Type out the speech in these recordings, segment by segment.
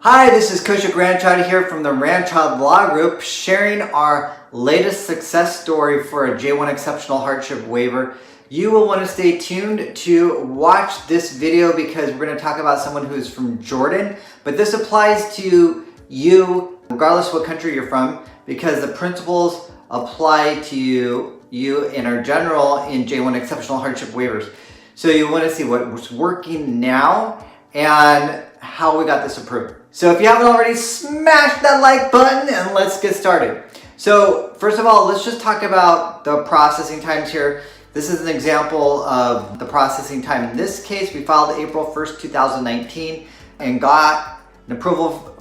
Hi, this is Kaushik Ranchod here from the Ranchod Law Group, sharing our latest success story for a J1 Exceptional Hardship Waiver. You will want to stay tuned to watch this video because we're going to talk about someone who's from Jordan, but this applies to you regardless what country you're from because the principles apply to you and are general in J1 Exceptional Hardship Waivers. So you want to see what's working now and how we got this approved. So if you haven't already, smash that like button and let's get started. So first of all, let's just talk about the processing times here. This is an example of the processing time. In this case, we filed April 1st, 2019 and got an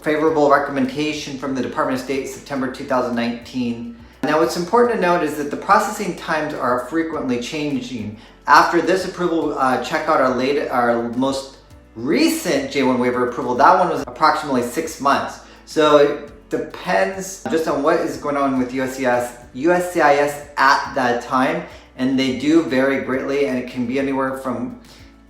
favorable recommendation from the Department of State September 2019. Now what's important to note is that the processing times are frequently changing. After this approval, check out our most recent J1 waiver approval. That one was approximately 6 months. So it depends just on what is going on with USCIS at that time, and they do vary greatly, and it can be anywhere from,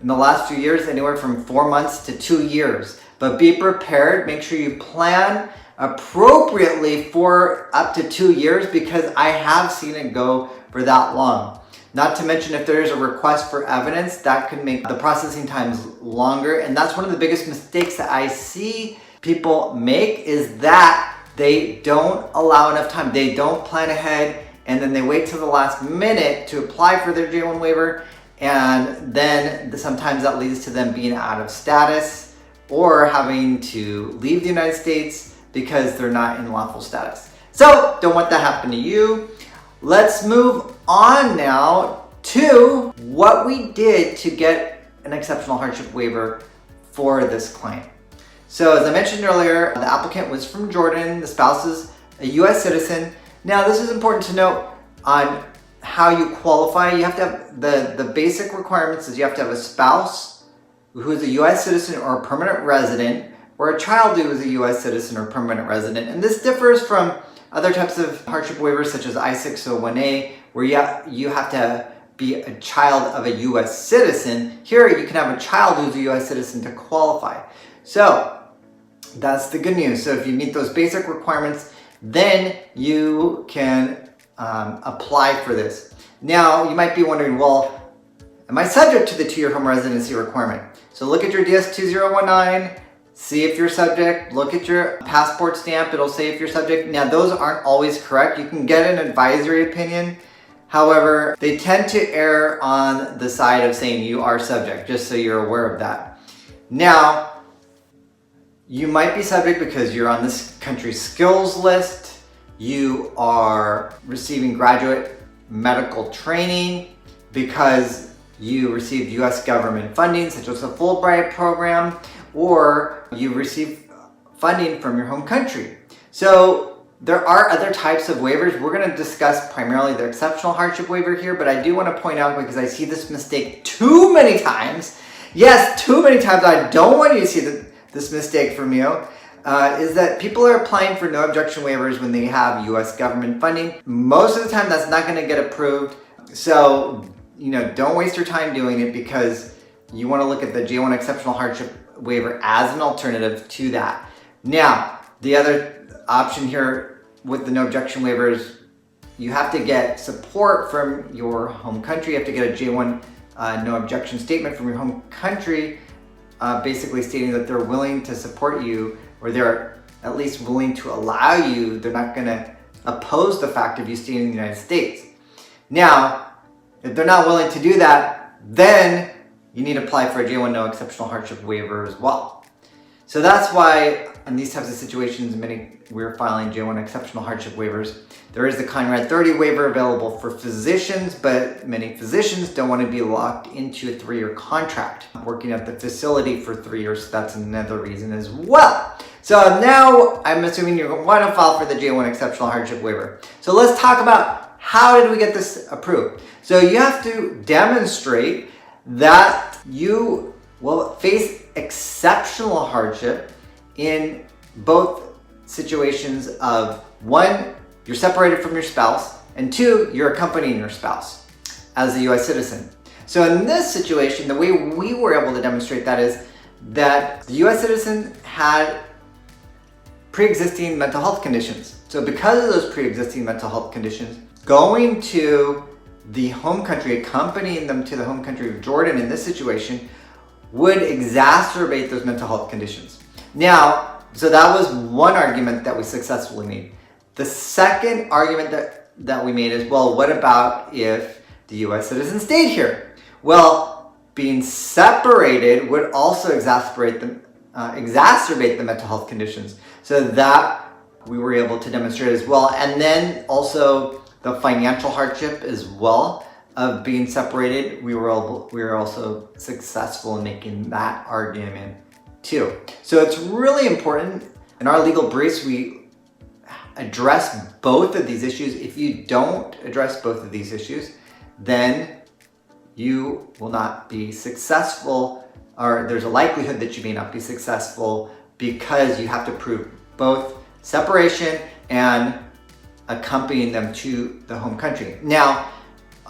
in the last few years, anywhere from 4 months to 2 years. But be prepared, make sure you plan appropriately for up to 2 years because I have seen it go for that long. Not to mention if there is a request for evidence, that could make the processing times longer. And that's one of the biggest mistakes that I see people make is that they don't allow enough time. They don't plan ahead and then they wait till the last minute to apply for their J1 waiver. And then sometimes that leads to them being out of status or having to leave the United States because they're not in lawful status. So don't want that to happen to you. Let's move on now to what we did to get an exceptional hardship waiver for this client. So as I mentioned earlier, the applicant was from Jordan, the spouse is a US citizen. Now this is important to note on how you qualify. You have to have the basic requirements is you have to have a spouse who is a US citizen or a permanent resident, or a child who is a US citizen or permanent resident. And this differs from other types of hardship waivers such as I-601A, where you have to be a child of a US citizen. Here you can have a child who's a US citizen to qualify. So that's the good news. So if you meet those basic requirements, then you can apply for this. Now you might be wondering, well, am I subject to the 2-year home residency requirement? So look at your DS-2019, see if you're subject, look at your passport stamp, it'll say if you're subject. Now those aren't always correct. You can get an advisory opinion. However, they tend to err on the side of saying you are subject, just so you're aware of that. Now, you might be subject because you're on this country's skills list, you are receiving graduate medical training because you received US government funding, such as the Fulbright program, or you receive funding from your home country. So there are other types of waivers. We're going to discuss primarily the exceptional hardship waiver here, but I do want to point out, because I see this mistake too many times. Yes, too many times. I don't want you to see this mistake from you, is that people are applying for no objection waivers when they have US government funding. Most of the time that's not going to get approved. So, don't waste your time doing it because you want to look at the J1 exceptional hardship waiver as an alternative to that. Now, the other option here with the no objection waiver is you have to get support from your home country. You have to get a J1 no objection statement from your home country, basically stating that they're willing to support you, or they're at least willing to allow you. They're not going to oppose the fact of you staying in the United States. Now, if they're not willing to do that, then you need to apply for a J1 no exceptional hardship waiver as well. So that's why in these types of situations, we're filing J1 exceptional hardship waivers. There is the Conrad 30 waiver available for physicians, but many physicians don't want to be locked into a 3-year contract working at the facility for 3 years. So that's another reason as well. So now I'm assuming you're going to file for the J1 exceptional hardship waiver. So let's talk about how did we get this approved. So you have to demonstrate that you will face exceptional hardship in both situations of 1, you're separated from your spouse, and 2, you're accompanying your spouse as a US citizen. So in this situation, the way we were able to demonstrate that is that the US citizen had pre-existing mental health conditions. So because of those pre-existing mental health conditions, going to the home country, accompanying them to the home country of Jordan in this situation, would exacerbate those mental health conditions. Now, so that was one argument that we successfully made. The second argument that we made is, well, what about if the US citizen stayed here? Well, being separated would also exacerbate the mental health conditions. So that we were able to demonstrate as well. And then also the financial hardship as well of being separated, we were also successful in making that argument too. So it's really important. In our legal briefs, we address both of these issues. If you don't address both of these issues, then you will not be successful, or there's a likelihood that you may not be successful because you have to prove both separation and accompanying them to the home country. Now,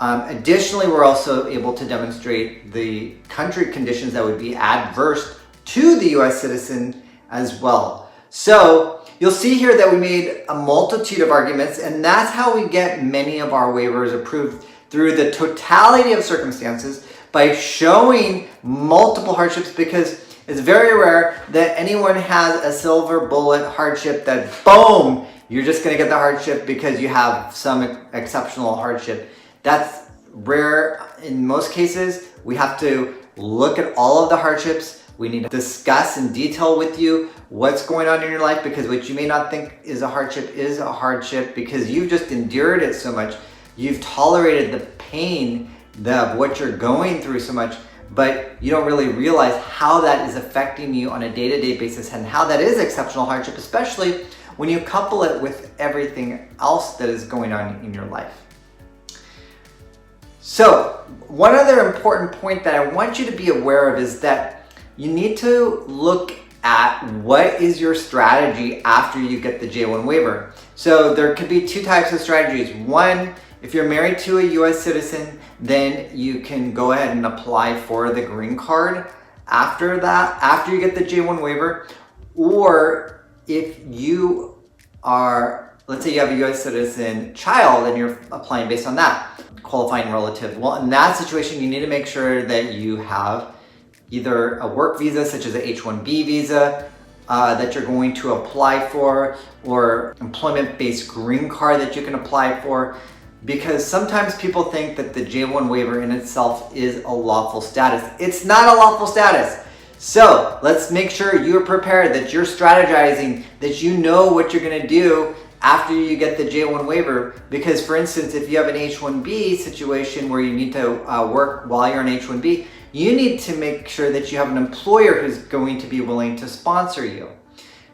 additionally, we're also able to demonstrate the country conditions that would be adverse to the US citizen as well. So you'll see here that we made a multitude of arguments, and that's how we get many of our waivers approved, through the totality of circumstances, by showing multiple hardships, because it's very rare that anyone has a silver bullet hardship that, boom, you're just going to get the hardship because you have some exceptional hardship. That's rare. In most cases, we have to look at all of the hardships. We need to discuss in detail with you what's going on in your life, because what you may not think is a hardship because you've just endured it so much. You've tolerated the pain of what you're going through so much, but you don't really realize how that is affecting you on a day-to-day basis and how that is exceptional hardship, especially when you couple it with everything else that is going on in your life. So one other important point that I want you to be aware of is that you need to look at what is your strategy after you get the J1 waiver. So there could be two types of strategies. One, if you're married to a US citizen, then you can go ahead and apply for the green card after that, after you get the J1 waiver. Or if you are, let's say you have a US citizen child and you're applying based on that, qualifying relative. Well, in that situation, you need to make sure that you have either a work visa, such as a H-1B visa, that you're going to apply for, or employment-based green card that you can apply for, because sometimes people think that the J1 waiver in itself is a lawful status. It's not a lawful status. So let's make sure you're prepared, that you're strategizing, that you know what you're gonna do after you get the J1 waiver. Because for instance, if you have an H-1B situation where you need to work while you're on H-1B, you need to make sure that you have an employer who's going to be willing to sponsor you.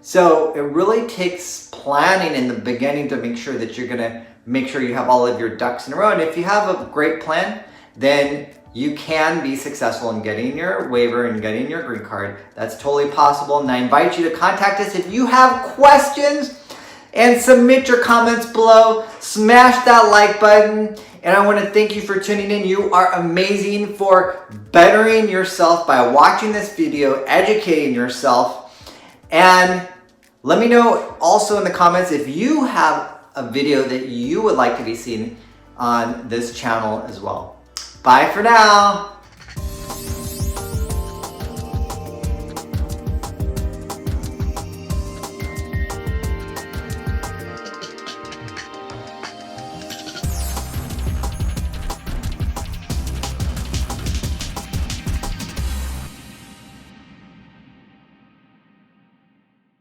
So it really takes planning in the beginning to make sure that you're gonna make sure you have all of your ducks in a row. And if you have a great plan, then you can be successful in getting your waiver and getting your green card. That's totally possible. And I invite you to contact us if you have questions, and submit your comments below. Smash that like button. And I want to thank you for tuning in. You are amazing for bettering yourself by watching this video, educating yourself. And let me know also in the comments if you have a video that you would like to be seen on this channel as well. Bye for now.